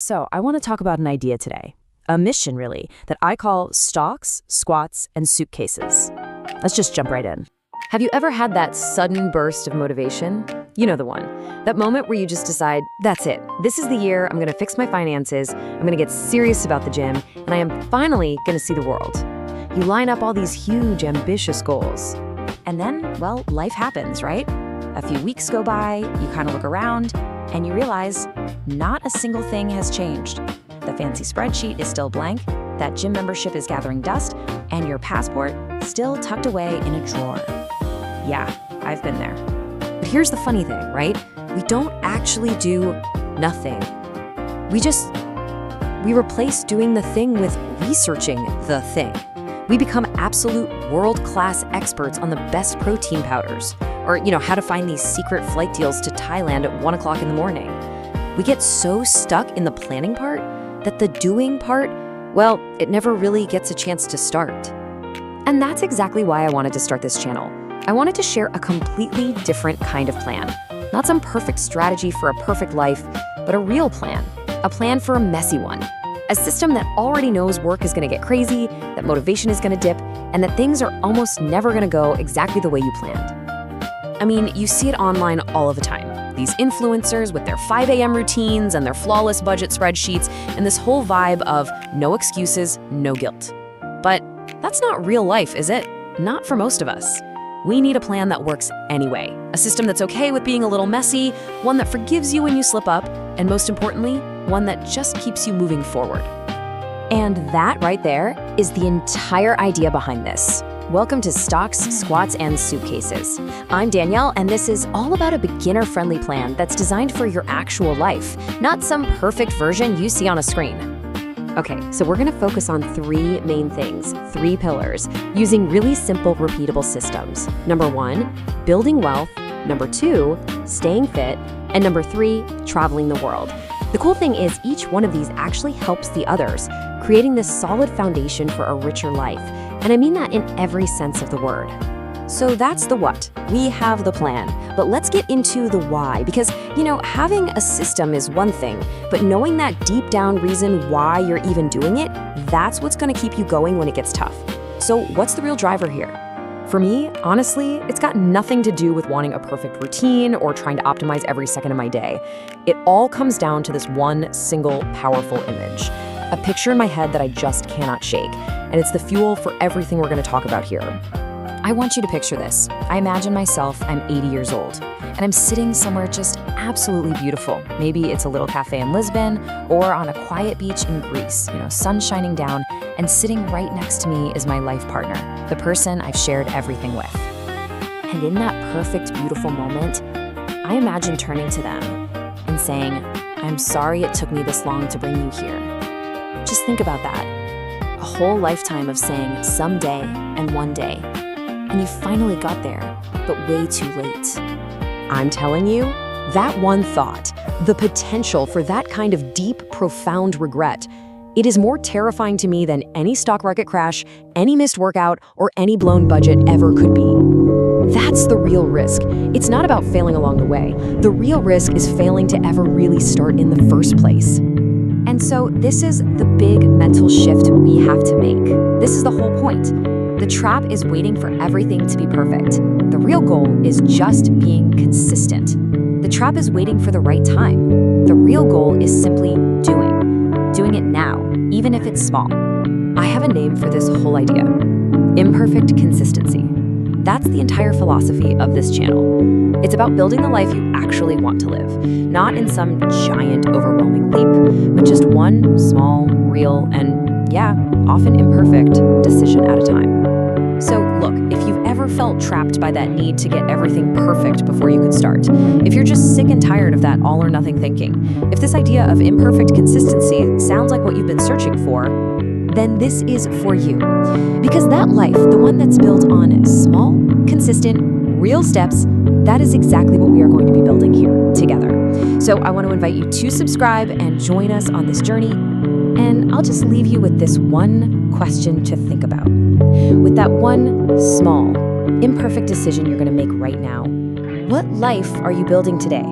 So, I want to talk about an idea today, a mission really, that I call stocks, squats, and suitcases. Let's just jump right in. Have you ever had that sudden burst of motivation? You know the one. That moment where you just decide, that's it. This is the year I'm going to fix my finances, I'm going to get serious about the gym, and I am finally going to see the world. You line up all these huge, ambitious goals. And then, well, life happens, right? A few weeks go by, you kind of look around, and you realize not a single thing has changed. The fancy spreadsheet is still blank, that gym membership is gathering dust, and your passport still tucked away in a drawer. Yeah, I've been there. But here's the funny thing, right? We don't actually do nothing. We replace doing the thing with researching the thing. We become absolute world-class experts on the best protein powders, or how to find these secret flight deals to Thailand at 1 o'clock in the morning. We get so stuck in the planning part that the doing part, well, it never really gets a chance to start. And that's exactly why I wanted to start this channel. I wanted to share a completely different kind of plan. Not some perfect strategy for a perfect life, but a real plan. A plan for a messy one. A system that already knows work is going to get crazy, that motivation is going to dip, and that things are almost never going to go exactly the way you planned. I mean, you see it online all of the time. These influencers with their 5 a.m. routines and their flawless budget spreadsheets and this whole vibe of no excuses, no guilt. But that's not real life, is it? Not for most of us. We need a plan that works anyway. A system that's okay with being a little messy, one that forgives you when you slip up, and most importantly, one that just keeps you moving forward. And that right there is the entire idea behind this. Welcome to Stocks, Squats, and Suitcases. I'm Danielle, and this is all about a beginner-friendly plan that's designed for your actual life, not some perfect version you see on a screen. Okay, so we're going to focus on 3 main things, 3 pillars, using really simple, repeatable systems. Number 1, building wealth. Number 2, staying fit. And number 3, traveling the world. The cool thing is each one of these actually helps the others, creating this solid foundation for a richer life. And I mean that in every sense of the word. So that's the what. We have the plan. But let's get into the why, because, having a system is one thing, but knowing that deep down reason why you're even doing it, that's what's going to keep you going when it gets tough. So what's the real driver here? For me, honestly, it's got nothing to do with wanting a perfect routine or trying to optimize every second of my day. It all comes down to this one single powerful image, a picture in my head that I just cannot shake, and it's the fuel for everything we're going to talk about here. I want you to picture this. I imagine myself, I'm 80 years old, and I'm sitting somewhere just absolutely beautiful. Maybe it's a little cafe in Lisbon or on a quiet beach in Greece, sun shining down, and sitting right next to me is my life partner, the person I've shared everything with. And in that perfect, beautiful moment, I imagine turning to them and saying, I'm sorry it took me this long to bring you here. Just think about that. A whole lifetime of saying someday and one day. And you finally got there, but way too late. I'm telling you, that one thought, the potential for that kind of deep, profound regret, it is more terrifying to me than any stock market crash, any missed workout, or any blown budget ever could be. That's the real risk. It's not about failing along the way. The real risk is failing to ever really start in the first place. And so this is the big mental shift we have to make. This is the whole point. The trap is waiting for everything to be perfect. The real goal is just being consistent. The trap is waiting for the right time. The real goal is simply doing it now, even if it's small. I have a name for this whole idea. Imperfect consistency. That's the entire philosophy of this channel. It's about building the life you actually want to live, not in some giant, overwhelming leap, but just one small, real, and often imperfect decision at a time. So look, if you've ever felt trapped by that need to get everything perfect before you could start, if you're just sick and tired of that all or nothing thinking, if this idea of imperfect consistency sounds like what you've been searching for, then this is for you. Because that life, the one that's built on small, consistent, real steps, that is exactly what we are going to be building here together. So I want to invite you to subscribe and join us on this journey. And I'll just leave you with this one question to think about. With that one small, imperfect decision you're going to make right now, what life are you building today?